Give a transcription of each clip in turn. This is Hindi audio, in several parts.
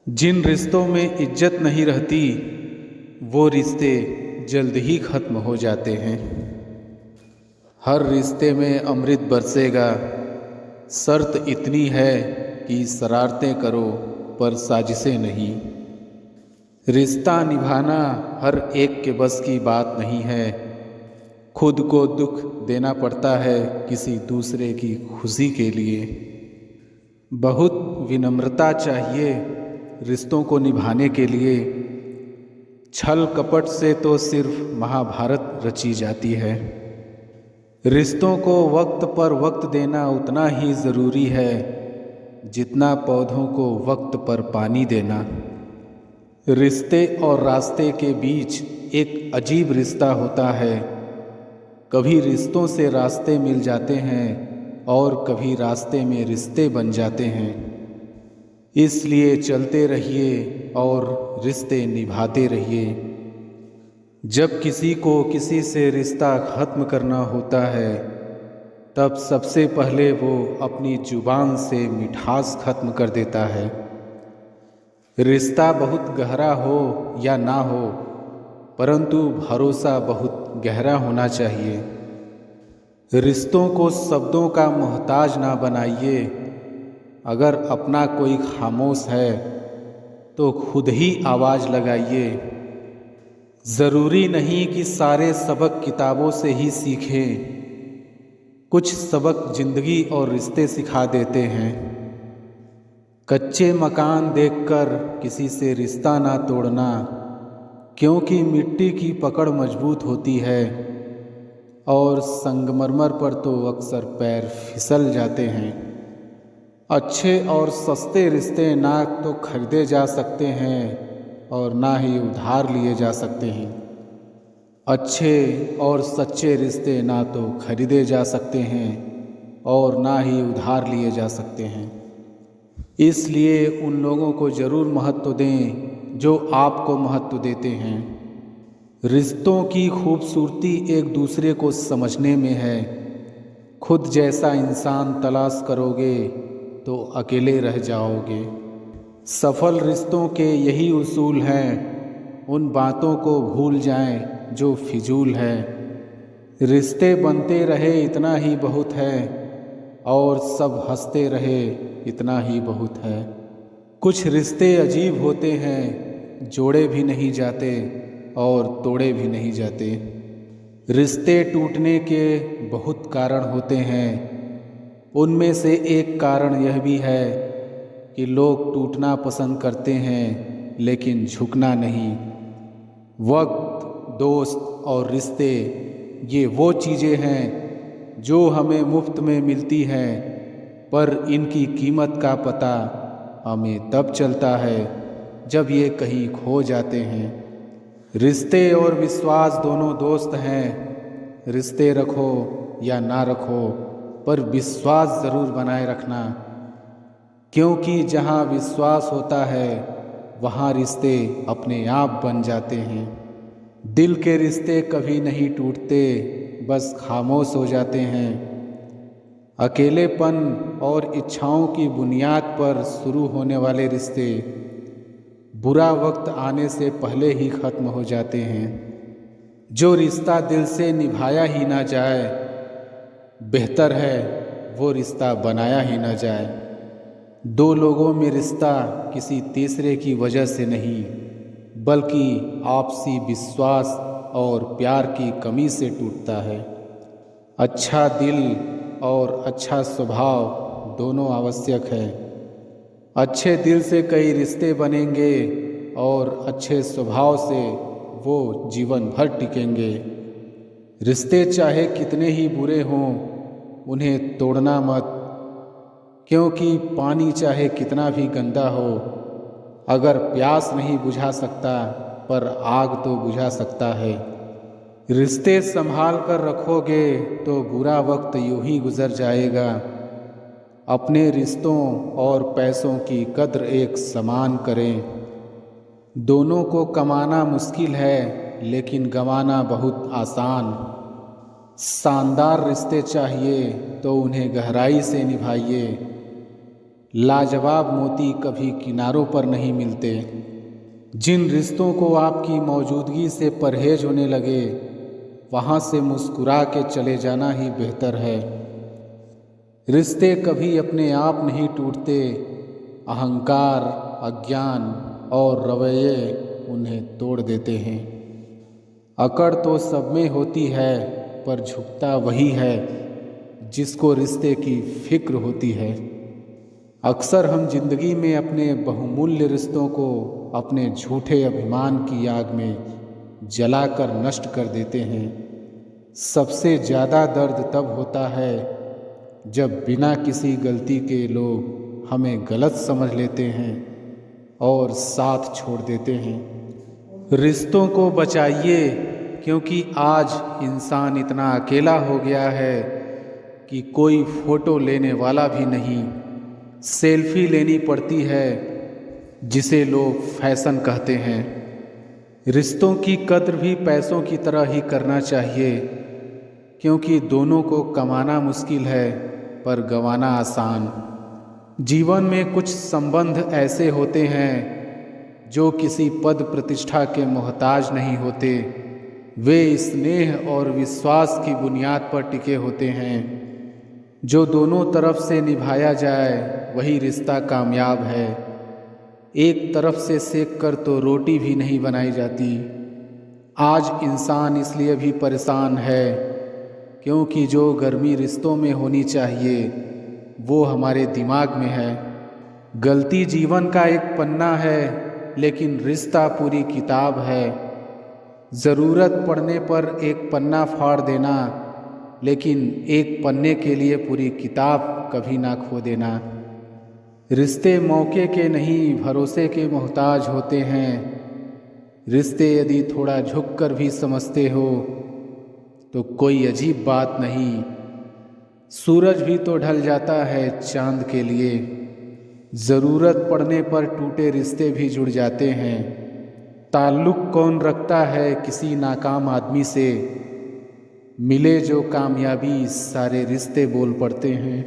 जिन रिश्तों में इज्जत नहीं रहती वो रिश्ते जल्द ही ख़त्म हो जाते हैं। हर रिश्ते में अमृत बरसेगा, शर्त इतनी है कि शरारतें करो पर साजिशें नहीं। रिश्ता निभाना हर एक के बस की बात नहीं है। खुद को दुख देना पड़ता है किसी दूसरे की खुशी के लिए। बहुत विनम्रता चाहिए रिश्तों को निभाने के लिए। छल कपट से तो सिर्फ महाभारत रची जाती है। रिश्तों को वक्त पर वक्त देना उतना ही ज़रूरी है जितना पौधों को वक्त पर पानी देना। रिश्ते और रास्ते के बीच एक अजीब रिश्ता होता है। कभी रिश्तों से रास्ते मिल जाते हैं और कभी रास्ते में रिश्ते बन जाते हैं। इसलिए चलते रहिए और रिश्ते निभाते रहिए। जब किसी को किसी से रिश्ता ख़त्म करना होता है तब सबसे पहले वो अपनी जुबान से मिठास ख़त्म कर देता है। रिश्ता बहुत गहरा हो या ना हो, परंतु भरोसा बहुत गहरा होना चाहिए। रिश्तों को शब्दों का मोहताज ना बनाइए। अगर अपना कोई खामोश है तो खुद ही आवाज़ लगाइए। ज़रूरी नहीं कि सारे सबक किताबों से ही सीखें। कुछ सबक ज़िंदगी और रिश्ते सिखा देते हैं। कच्चे मकान देखकर किसी से रिश्ता ना तोड़ना, क्योंकि मिट्टी की पकड़ मजबूत होती है और संगमरमर पर तो अक्सर पैर फिसल जाते हैं। अच्छे और सस्ते रिश्ते ना तो खरीदे जा सकते हैं और ना ही उधार लिए जा सकते हैं। अच्छे और सच्चे रिश्ते ना तो खरीदे जा सकते हैं और ना ही उधार लिए जा सकते हैं। इसलिए उन लोगों को ज़रूर महत्व दें जो आपको महत्व देते हैं। रिश्तों की खूबसूरती एक दूसरे को समझने में है। खुद जैसा इंसान तलाश करोगे तो अकेले रह जाओगे। सफल रिश्तों के यही उसूल हैं। उन बातों को भूल जाएं जो फिजूल है। रिश्ते बनते रहे इतना ही बहुत है और सब हंसते रहे इतना ही बहुत है। कुछ रिश्ते अजीब होते हैं, जोड़े भी नहीं जाते और तोड़े भी नहीं जाते। रिश्ते टूटने के बहुत कारण होते हैं। उनमें से एक कारण यह भी है कि लोग टूटना पसंद करते हैं लेकिन झुकना नहीं। वक्त, दोस्त और रिश्ते ये वो चीज़ें हैं जो हमें मुफ्त में मिलती हैं, पर इनकी कीमत का पता हमें तब चलता है जब ये कहीं खो जाते हैं। रिश्ते और विश्वास दोनों दोस्त हैं। रिश्ते रखो या ना रखो, पर विश्वास ज़रूर बनाए रखना, क्योंकि जहाँ विश्वास होता है वहाँ रिश्ते अपने आप बन जाते हैं। दिल के रिश्ते कभी नहीं टूटते, बस खामोश हो जाते हैं। अकेलेपन और इच्छाओं की बुनियाद पर शुरू होने वाले रिश्ते बुरा वक्त आने से पहले ही ख़त्म हो जाते हैं। जो रिश्ता दिल से निभाया ही ना जाए, बेहतर है वो रिश्ता बनाया ही ना जाए। दो लोगों में रिश्ता किसी तीसरे की वजह से नहीं, बल्कि आपसी विश्वास और प्यार की कमी से टूटता है। अच्छा दिल और अच्छा स्वभाव दोनों आवश्यक है। अच्छे दिल से कई रिश्ते बनेंगे और अच्छे स्वभाव से वो जीवन भर टिकेंगे। रिश्ते चाहे कितने ही बुरे हों, उन्हें तोड़ना मत, क्योंकि पानी चाहे कितना भी गंदा हो, अगर प्यास नहीं बुझा सकता पर आग तो बुझा सकता है। रिश्ते संभाल कर रखोगे तो बुरा वक्त यूं ही गुजर जाएगा। अपने रिश्तों और पैसों की कद्र एक समान करें। दोनों को कमाना मुश्किल है लेकिन गंवाना बहुत आसान। शानदार रिश्ते चाहिए तो उन्हें गहराई से निभाइए। लाजवाब मोती कभी किनारों पर नहीं मिलते। जिन रिश्तों को आपकी मौजूदगी से परहेज होने लगे, वहाँ से मुस्कुरा के चले जाना ही बेहतर है। रिश्ते कभी अपने आप नहीं टूटते, अहंकार, अज्ञान और रवैये उन्हें तोड़ देते हैं। अकड़ तो सब में होती है, पर झुकता वही है जिसको रिश्ते की फिक्र होती है। अक्सर हम जिंदगी में अपने बहुमूल्य रिश्तों को अपने झूठे अभिमान की आग में जलाकर नष्ट कर देते हैं। सबसे ज़्यादा दर्द तब होता है जब बिना किसी गलती के लोग हमें गलत समझ लेते हैं और साथ छोड़ देते हैं। रिश्तों को बचाइए, क्योंकि आज इंसान इतना अकेला हो गया है कि कोई फ़ोटो लेने वाला भी नहीं। सेल्फी लेनी पड़ती है, जिसे लोग फैशन कहते हैं। रिश्तों की कद्र भी पैसों की तरह ही करना चाहिए, क्योंकि दोनों को कमाना मुश्किल है पर गंवाना आसान। जीवन में कुछ संबंध ऐसे होते हैं जो किसी पद प्रतिष्ठा के मोहताज नहीं होते। वे स्नेह और विश्वास की बुनियाद पर टिके होते हैं। जो दोनों तरफ से निभाया जाए वही रिश्ता कामयाब है। एक तरफ से सेक कर तो रोटी भी नहीं बनाई जाती। आज इंसान इसलिए भी परेशान है क्योंकि जो गर्मी रिश्तों में होनी चाहिए वो हमारे दिमाग में है। गलती जीवन का एक पन्ना है, लेकिन रिश्ता पूरी किताब है। ज़रूरत पड़ने पर एक पन्ना फाड़ देना, लेकिन एक पन्ने के लिए पूरी किताब कभी ना खो देना। रिश्ते मौके के नहीं, भरोसे के मोहताज होते हैं। रिश्ते यदि थोड़ा झुक कर भी समझते हो तो कोई अजीब बात नहीं। सूरज भी तो ढल जाता है चांद के लिए। ज़रूरत पड़ने पर टूटे रिश्ते भी जुड़ जाते हैं। ताल्लुक़ कौन रखता है किसी नाकाम आदमी से, मिले जो कामयाबी सारे रिश्ते बोल पड़ते हैं।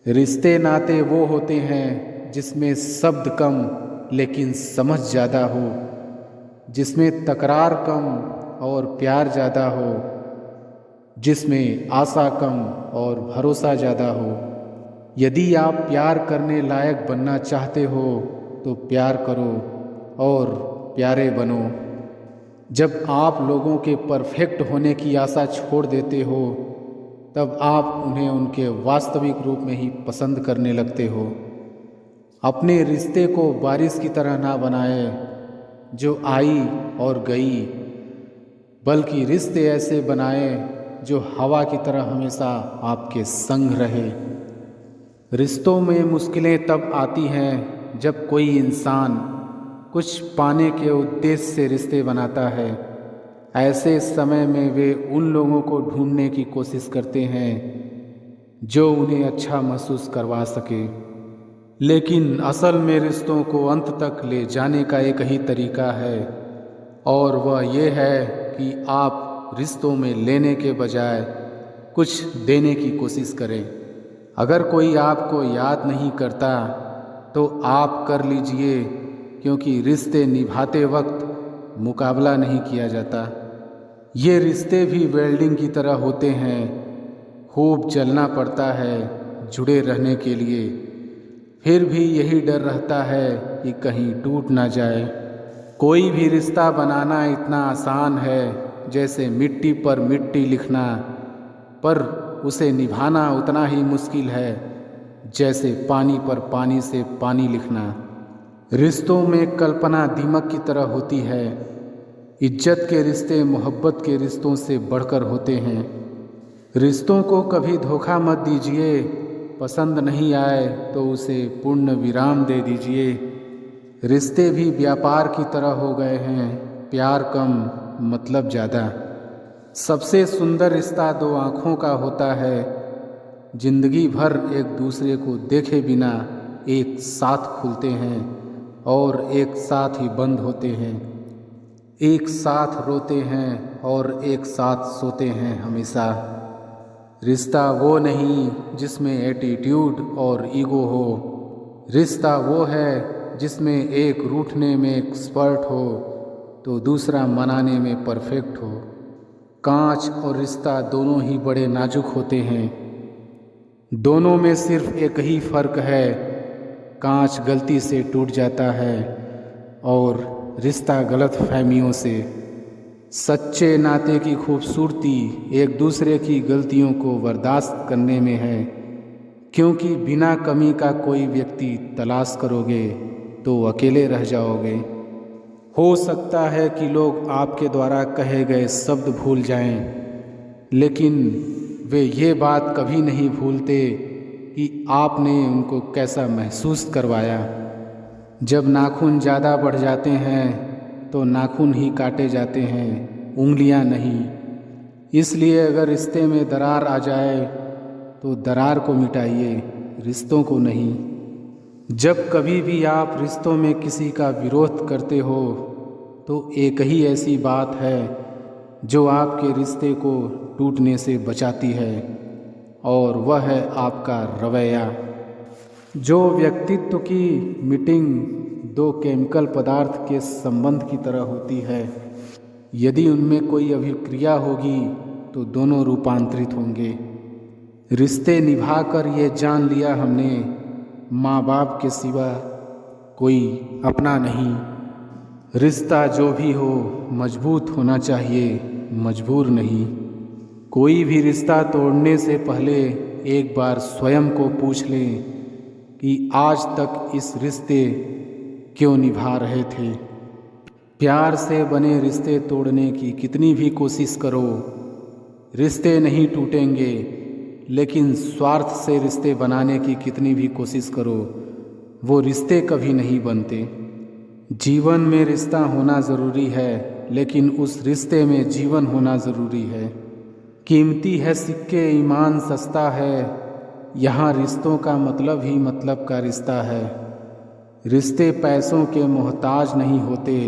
रिश्ते नाते वो होते हैं जिसमें शब्द कम लेकिन समझ ज़्यादा हो, जिसमें तकरार कम और प्यार ज़्यादा हो, जिसमें आशा कम और भरोसा ज़्यादा हो। यदि आप प्यार करने लायक बनना चाहते हो तो प्यार करो और प्यारे बनो। जब आप लोगों के परफेक्ट होने की आशा छोड़ देते हो, तब आप उन्हें उनके वास्तविक रूप में ही पसंद करने लगते हो। अपने रिश्ते को बारिश की तरह ना बनाए जो आई और गई, बल्कि रिश्ते ऐसे बनाए जो हवा की तरह हमेशा आपके संग रहे। रिश्तों में मुश्किलें तब आती हैं जब कोई इंसान कुछ पाने के उद्देश्य से रिश्ते बनाता है। ऐसे समय में वे उन लोगों को ढूंढने की कोशिश करते हैं जो उन्हें अच्छा महसूस करवा सके। लेकिन असल में रिश्तों को अंत तक ले जाने का एक ही तरीका है, और वह ये है कि आप रिश्तों में लेने के बजाय कुछ देने की कोशिश करें। अगर कोई आपको याद नहीं करता तो आप कर लीजिए, क्योंकि रिश्ते निभाते वक्त मुकाबला नहीं किया जाता। ये रिश्ते भी वेल्डिंग की तरह होते हैं। खूब जलना पड़ता है जुड़े रहने के लिए, फिर भी यही डर रहता है कि कहीं टूट ना जाए। कोई भी रिश्ता बनाना इतना आसान है जैसे मिट्टी पर मिट्टी लिखना, पर उसे निभाना उतना ही मुश्किल है जैसे पानी पर पानी से पानी लिखना। रिश्तों में कल्पना दीमक की तरह होती है। इज्जत के रिश्ते मोहब्बत के रिश्तों से बढ़कर होते हैं। रिश्तों को कभी धोखा मत दीजिए। पसंद नहीं आए तो उसे पूर्ण विराम दे दीजिए। रिश्ते भी व्यापार की तरह हो गए हैं, प्यार कम मतलब ज़्यादा। सबसे सुंदर रिश्ता दो आँखों का होता है। जिंदगी भर एक दूसरे को देखे बिना एक साथ खुलते हैं और एक साथ ही बंद होते हैं। एक साथ रोते हैं और एक साथ सोते हैं हमेशा। रिश्ता वो नहीं जिसमें एटीट्यूड और ईगो हो, रिश्ता वो है जिसमें एक रूठने में एक्सपर्ट हो तो दूसरा मनाने में परफेक्ट हो। कांच और रिश्ता दोनों ही बड़े नाजुक होते हैं। दोनों में सिर्फ एक ही फ़र्क है, कांच गलती से टूट जाता है और रिश्ता गलत फहमियों से। सच्चे नाते की खूबसूरती एक दूसरे की गलतियों को बर्दाश्त करने में है, क्योंकि बिना कमी का कोई व्यक्ति तलाश करोगे तो अकेले रह जाओगे। हो सकता है कि लोग आपके द्वारा कहे गए शब्द भूल जाएं, लेकिन वे ये बात कभी नहीं भूलते कि आपने उनको कैसा महसूस करवाया। जब नाखून ज़्यादा बढ़ जाते हैं तो नाखून ही काटे जाते हैं, उंगलियां नहीं। इसलिए अगर रिश्ते में दरार आ जाए तो दरार को मिटाइए, रिश्तों को नहीं। जब कभी भी आप रिश्तों में किसी का विरोध करते हो तो एक ही ऐसी बात है जो आपके रिश्ते को टूटने से बचाती है, और वह है आपका रवैया। जो व्यक्तित्व की मीटिंग दो केमिकल पदार्थ के संबंध की तरह होती है, यदि उनमें कोई अभिक्रिया होगी तो दोनों रूपांतरित होंगे। रिश्ते निभाकर ये जान लिया हमने, माँ बाप के सिवा कोई अपना नहीं। रिश्ता जो भी हो मजबूत होना चाहिए, मजबूर नहीं। कोई भी रिश्ता तोड़ने से पहले एक बार स्वयं को पूछ लें कि आज तक इस रिश्ते क्यों निभा रहे थे। प्यार से बने रिश्ते तोड़ने की कितनी भी कोशिश करो, रिश्ते नहीं टूटेंगे, लेकिन स्वार्थ से रिश्ते बनाने की कितनी भी कोशिश करो, वो रिश्ते कभी नहीं बनते। जीवन में रिश्ता होना ज़रूरी है, लेकिन उस रिश्ते में जीवन होना ज़रूरी है। कीमती है सिक्के, ईमान सस्ता है, यहाँ रिश्तों का मतलब ही मतलब का रिश्ता है। रिश्ते पैसों के मोहताज नहीं होते,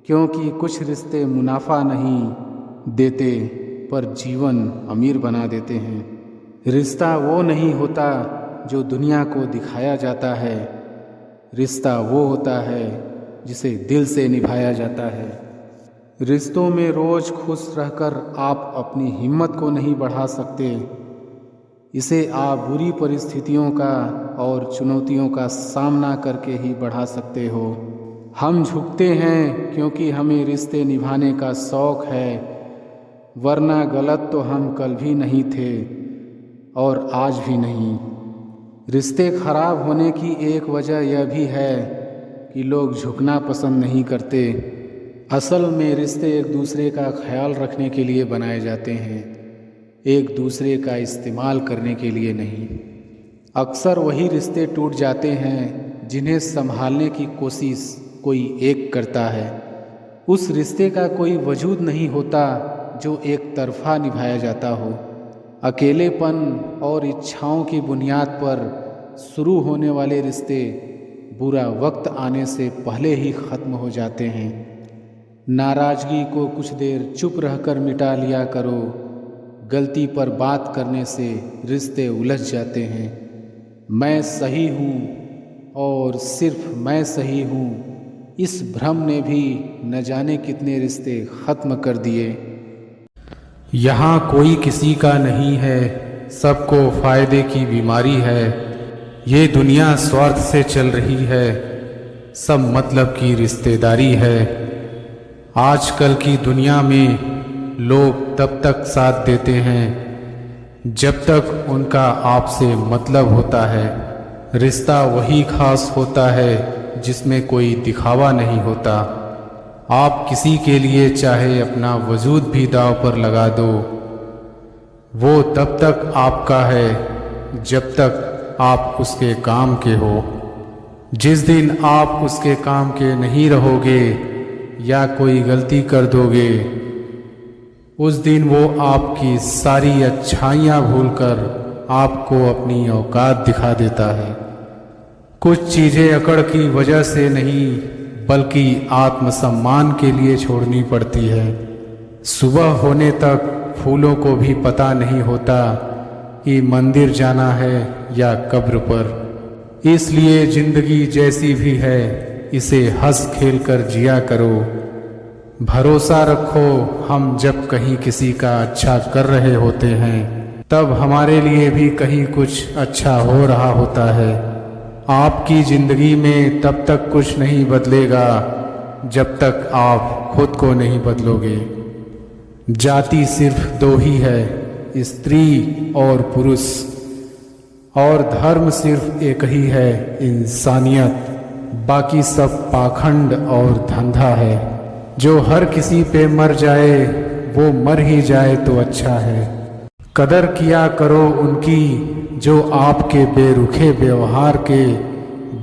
क्योंकि कुछ रिश्ते मुनाफा नहीं देते पर जीवन अमीर बना देते हैं। रिश्ता वो नहीं होता जो दुनिया को दिखाया जाता है, रिश्ता वो होता है जिसे दिल से निभाया जाता है। रिश्तों में रोज़ खुश रहकर आप अपनी हिम्मत को नहीं बढ़ा सकते, इसे आप बुरी परिस्थितियों का और चुनौतियों का सामना करके ही बढ़ा सकते हो। हम झुकते हैं क्योंकि हमें रिश्ते निभाने का शौक़ है, वरना गलत तो हम कल भी नहीं थे और आज भी नहीं। रिश्ते खराब होने की एक वजह यह भी है कि लोग झुकना पसंद नहीं करते। असल में रिश्ते एक दूसरे का ख्याल रखने के लिए बनाए जाते हैं, एक दूसरे का इस्तेमाल करने के लिए नहीं। अक्सर वही रिश्ते टूट जाते हैं जिन्हें संभालने की कोशिश कोई एक करता है। उस रिश्ते का कोई वजूद नहीं होता जो एक तरफा निभाया जाता हो। अकेलेपन और इच्छाओं की बुनियाद पर शुरू होने वाले रिश्ते बुरा वक्त आने से पहले ही ख़त्म हो जाते हैं। नाराज़गी को कुछ देर चुप रहकर मिटा लिया करो, गलती पर बात करने से रिश्ते उलझ जाते हैं। मैं सही हूँ और सिर्फ मैं सही हूँ, इस भ्रम ने भी न जाने कितने रिश्ते ख़त्म कर दिए। यहाँ कोई किसी का नहीं है, सबको फ़ायदे की बीमारी है। ये दुनिया स्वार्थ से चल रही है, सब मतलब की रिश्तेदारी है। आजकल की दुनिया में लोग तब तक साथ देते हैं जब तक उनका आपसे मतलब होता है। रिश्ता वही खास होता है जिसमें कोई दिखावा नहीं होता। आप किसी के लिए चाहे अपना वजूद भी दांव पर लगा दो, वो तब तक आपका है जब तक आप उसके काम के हो। जिस दिन आप उसके काम के नहीं रहोगे या कोई गलती कर दोगे, उस दिन वो आपकी सारी अच्छाइयाँ भूलकर आपको अपनी औकात दिखा देता है। कुछ चीज़ें अकड़ की वजह से नहीं बल्कि आत्मसम्मान के लिए छोड़नी पड़ती है। सुबह होने तक फूलों को भी पता नहीं होता कि मंदिर जाना है या कब्र पर। इसलिए जिंदगी जैसी भी है इसे हंस खेल कर जिया करो। भरोसा रखो, हम जब कहीं किसी का अच्छा कर रहे होते हैं तब हमारे लिए भी कहीं कुछ अच्छा हो रहा होता है। आपकी ज़िंदगी में तब तक कुछ नहीं बदलेगा जब तक आप खुद को नहीं बदलोगे। जाति सिर्फ दो ही है, स्त्री और पुरुष, और धर्म सिर्फ एक ही है, इंसानियत। बाकी सब पाखंड और धंधा है। जो हर किसी पे मर जाए वो मर ही जाए तो अच्छा है। कदर किया करो उनकी जो आपके बेरुखे व्यवहार के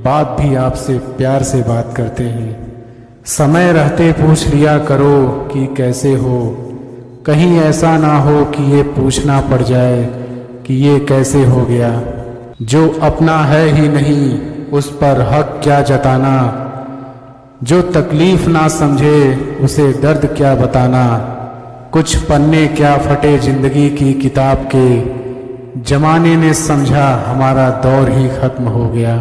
बाद भी आपसे प्यार से बात करते हैं। समय रहते पूछ लिया करो कि कैसे हो, कहीं ऐसा ना हो कि ये पूछना पड़ जाए कि ये कैसे हो गया। जो अपना है ही नहीं उस पर हक क्या जताना, जो तकलीफ ना समझे उसे दर्द क्या बताना। कुछ पन्ने क्या फटे जिंदगी की किताब के, जमाने ने समझा हमारा दौर ही खत्म हो गया।